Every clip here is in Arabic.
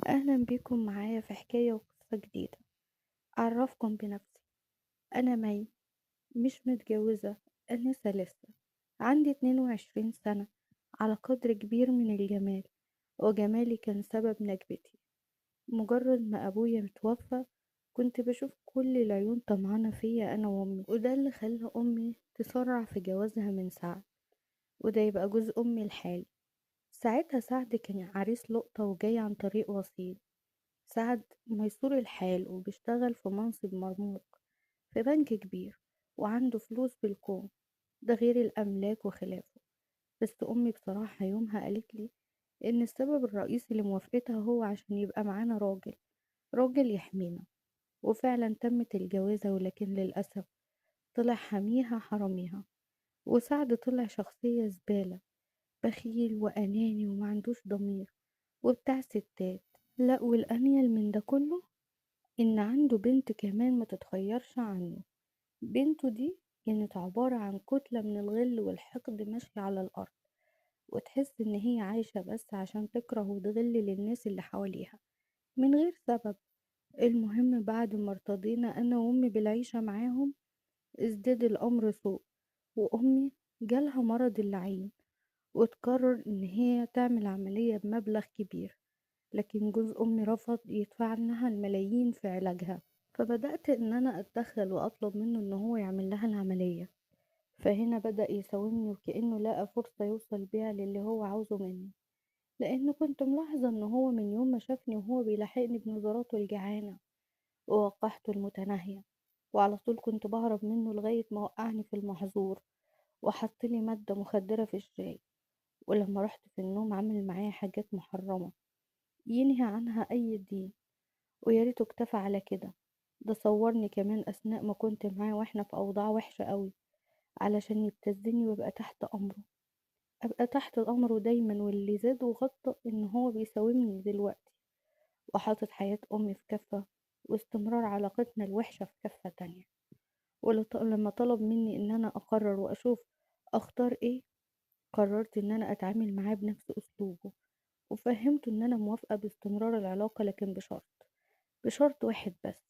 أهلا بيكم معايا في حكاية وقصة جديدة. أعرفكم بنفسي. أنا مي، مش متجوزة، أنسة لسه. عندي 22 سنة، على قدر كبير من الجمال، وجمالي كان سبب نجبتي. مجرد ما أبويا متوفى كنت بشوف كل العيون طمعانة فيا أنا وأمي، وده اللي خلى أمي تسرع في جوازها من سعد، وده يبقى جوز أمي الحالي. ساعتها سعد كان عريس لقطة وجاي عن طريق وسيط. سعد ميسور الحال وبيشتغل في منصب مرموق في بنك كبير، وعنده فلوس بالكوم، ده غير الأملاك وخلافه. بس أمي بصراحة يومها قالت لي إن السبب الرئيسي لموافقتها هو عشان يبقى معانا راجل يحمينا. وفعلا تمت الجوازة، ولكن للأسف طلع حميها حراميها. وسعد طلع شخصية زبالة، بخيل وأناني ومعندوش ضمير وبتاع ستات. لا، والأنيل من ده كله إن عنده بنت كمان ما تتخيرش عنه. بنته دي كانت عبارة عن كتلة من الغل والحقد ماشية على الأرض، وتحس إن هي عايشة بس عشان تكره وتغل للناس اللي حواليها من غير سبب. المهم بعد ما ارتضينا أنا وأمي بالعيشة معاهم، ازداد الأمر سوء، وأمي جالها مرض اللعين، وتقرر إن هي تعمل عملية بمبلغ كبير. لكن جوز أمي رفض يدفع لها الملايين في علاجها، فبدأت إن أنا أتدخل وأطلب منه إن هو يعمل لها العملية. فهنا بدأ يساومني وكأنه لقى فرصة يوصل بيها للي هو عاوزه مني، لأن كنت ملاحظة إن هو من يوم ما شافني وهو بيلاحقني بنظراته الجعانة ووقحته المتناهية، وعلى طول كنت بهرب منه لغاية ما وقعني في المحظور وحطلي مادة مخدرة في الشاي. ولما رحت في النوم عمل معايا حاجات محرمة ينهي عنها أي دين، ويا ريته اكتفى على كده. ده صورني كمان أثناء ما كنت معاه واحنا في أوضاع وحشة قوي، علشان يبتزني وابقى تحت أمره. أبقى تحت أمره دايما، واللي زاد وغطى إن هو بيساومني دلوقتي وحاطط حياة أمي في كفة، واستمرار علاقتنا الوحشة في كفة تانية. ولما طلب مني إن أنا أقرر وأشوف أختار إيه، قررت إن أنا أتعامل معاه بنفس أسلوبه، وفهمته إن أنا موافقة باستمرار العلاقة، لكن بشرط واحد بس،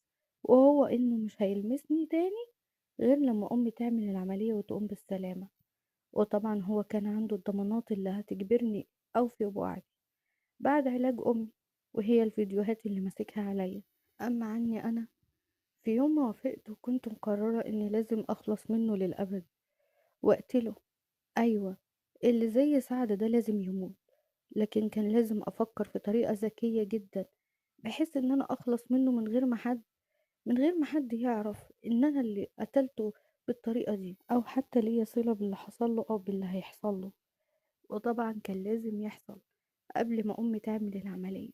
وهو إنه مش هيلمسني تاني غير لما أمي تعمل العملية وتقوم بالسلامة. وطبعا هو كان عنده الضمانات اللي هتجبرني أوفي بوعدي بعد علاج أمي، وهي الفيديوهات اللي ماسكها عليا. أما عني أنا، في يوم ما وافقت وكنت مقررة إني لازم أخلص منه للأبد وأقتله. أيوة، اللي زي سعد ده لازم يموت. لكن كان لازم أفكر في طريقة ذكية جدا، بحيث إن أنا أخلص منه من غير ما حد يعرف ان انا اللي قتلته بالطريقة دي، او حتى ليا صلة باللي حصل له او باللي هيحصل له. وطبعا كان لازم يحصل قبل ما امي تعمل العملية.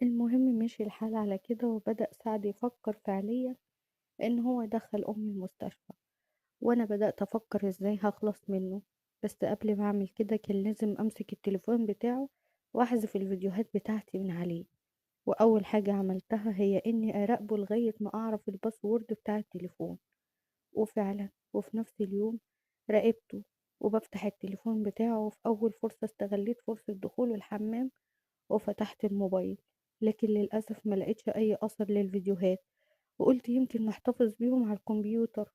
المهم مشي الحال على كده، وبدأ سعد يفكر فعليا ان هو يدخل امي المستشفى، وانا بدأت افكر ازاي هخلص منه. بس قبل ما اعمل كده كان لازم امسك التليفون بتاعه واحذف الفيديوهات بتاعتي من عليه. واول حاجة عملتها هي اني اراقبه لغاية ما اعرف الباسورد بتاع التليفون. وفعلا وفي نفس اليوم راقبته، وبفتح التليفون بتاعه، وفي أول فرصة استغليت فرصة دخول الحمام وفتحت الموبايل. لكن للأسف ما لقيتش أي أثر للفيديوهات، وقلت يمكن نحتفظ بيهم على الكمبيوتر.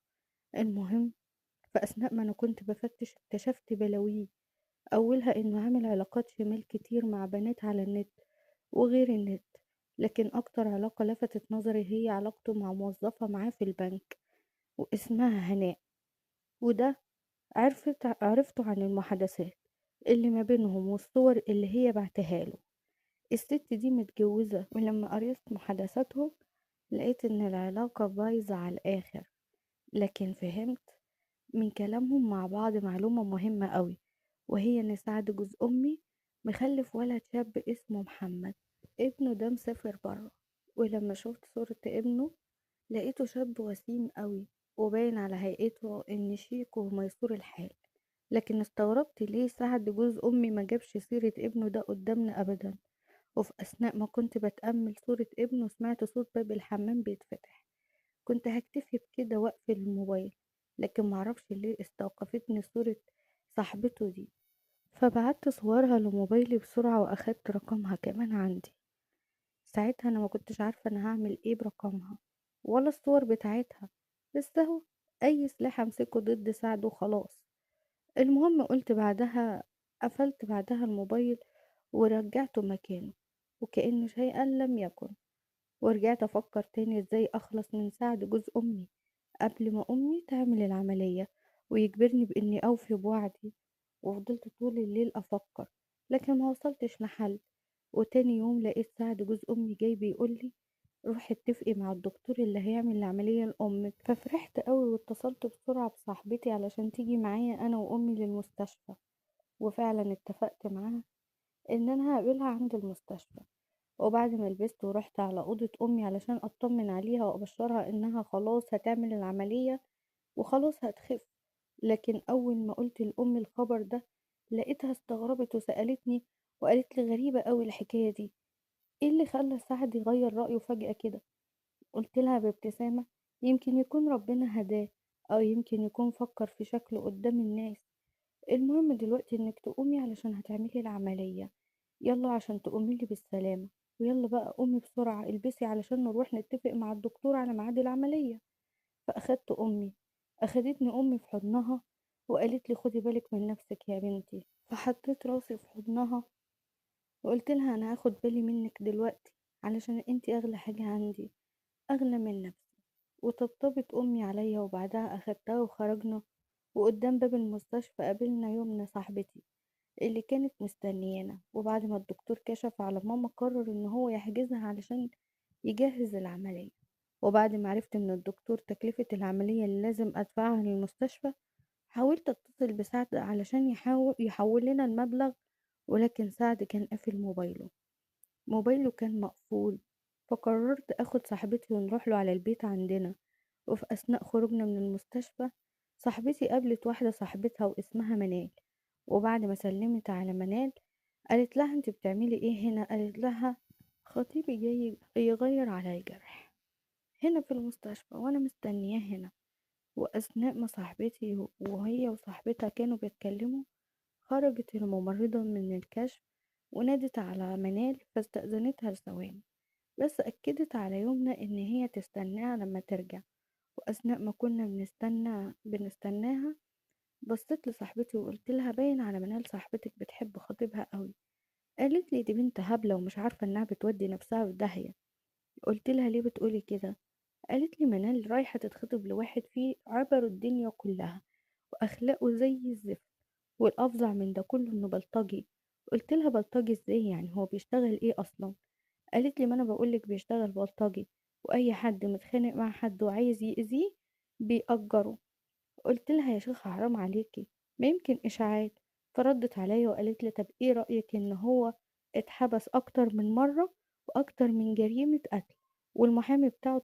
المهم، فأثناء ما أنا كنت بفتش اكتشفت بلاويه. أولها إنه عامل علاقات شمال كتير مع بنات على النت وغير النت. لكن أكتر علاقة لفتت نظري هي علاقته مع موظفة معاه في البنك، واسمها هناء. وده عرفته عن المحادثات اللي ما بينهم والصور اللي هي بعتها له. الست دي متجوزة، ولما قريت محادثاتهم لقيت ان العلاقة بايظة على الآخر. لكن فهمت من كلامهم مع بعض معلومة مهمة قوي، وهي ان سعد جوز أمي مخلف ولد شاب اسمه محمد. ابنه ده مسافر برا، ولما شفت صورة ابنه لقيته شاب وسيم قوي، وباين على هيئته ان شيك وميسور الحال. لكن استغربت ليه سعد جوز أمي ما جابش سيرة ابنه ده قدامنا أبدا. وفي أثناء ما كنت بتأمل صورة ابنه سمعت صوت باب الحمام بيتفتح. كنت هكتفي بكده وأقفل الموبايل، لكن معرفش ليه استوقفتني صورة صاحبته دي. فبعت صورها لموبايلي بسرعة وأخدت رقمها كمان عندي. ساعتها أنا ما كنتش عارفة أنا هاعمل إيه برقمها ولا الصور بتاعتها، بس أهو أي سلاح أمسكه ضد سعد وخلاص. المهم قفلت بعدها الموبايل ورجعته مكانه وكأن شيئا لم يكن، ورجعت أفكر تاني إزاي أخلص من سعد جوز أمي قبل ما أمي تعمل العملية ويجبرني بإني أوفي بوعدي. وفضلت طول الليل أفكر لكن ما وصلتش لحل. وتاني يوم لقيت سعد جوز أمي جاي بيقولي روحي اتفقي مع الدكتور اللي هيعمل العملية لأمك. ففرحت قوي واتصلت بسرعة بصاحبتي علشان تيجي معايا أنا وأمي للمستشفى. وفعلا اتفقت معاها إن أنا هقابلها عند المستشفى. وبعد ما لبست ورحت على أوضة أمي علشان أطمن عليها وأبشرها إنها خلاص هتعمل العملية وخلاص هتخف، لكن أول ما قلت لأمي الخبر ده لقيتها استغربت وسألتني وقالت لي غريبة قوي الحكاية دي، ايه اللي خلى سعد يغير رأيه فجأة كده؟ قلت لها بابتسامة يمكن يكون ربنا هداه، أو يمكن يكون فكر في شكله قدام الناس. المهم دلوقتي إنك تقومي علشان هتعملي العملية، يلا عشان تقومي لي بالسلامة. ويلا بقى قومي بسرعة البسي علشان نروح نتفق مع الدكتور على ميعاد العملية. أخدتني أمي في حضنها وقالت لي خدي بالك من نفسك يا بنتي. فحطيت راسي في حضنها وقلت لها أنا هاخد بالي منك دلوقتي علشان انتي أغلى حاجة عندي، أغلى من نفسي. وطبطبت أمي عليا وبعدها أخدتها وخرجنا. وقدام باب المستشفى قابلنا يمنى صاحبتي اللي كانت مستنيانا. وبعد ما الدكتور كشف على ماما قرر ان هو يحجزها علشان يجهز العملية. وبعد ما عرفت من الدكتور تكلفة العملية اللي لازم أدفعها للمستشفى حاولت أتصل بسعد علشان يحول لنا المبلغ، ولكن سعد كان قافل موبايله كان مقفول. فقررت أخد صاحبتي ونروح له على البيت عندنا. وفي أثناء خروجنا من المستشفى صاحبتي قابلت واحدة صاحبتها واسمها منال. وبعد ما سلمت على منال قالت لها انت بتعملي ايه هنا؟ قالت لها خطيبي جاي يغير على الجرح هنا في المستشفى وانا مستنياه هنا. واثناء ما صاحبتي وهي وصاحبتها كانوا بيتكلموا خرجت الممرضة من الكشف ونادت على منال فاستأذنتها لثواني، بس أكدت على يمنى إن هي تستناها لما ترجع. وأثناء ما كنا بنستناها بصيت لصاحبتي وقلت لها باين على منال صاحبتك بتحب خطيبها قوي. قالت لي دي بنت هبلة ومش عارفة إنها بتودي نفسها في داهية. قلت لها ليه بتقولي كده؟ قالت لي منال رايحة تتخطب لواحد فيه عبر الدنيا كلها وأخلاقه زي الزفت، والأفظع من ده كله إنه بلطجي. قلت لها بلطجي ازاي؟ يعني هو بيشتغل ايه أصلا؟ قالت لي ما أنا بقولك بيشتغل بلطجي، وأي حد متخانق مع حد وعايز يأذيه بيأجره. قلت لها يا شيخة حرام عليكي، ما يمكن إشاعات. فردت عليا وقالت لي طب ايه رأيك إن هو اتحبس أكتر من مرة وأكتر من جريمة قتل، والمحامي بتاعه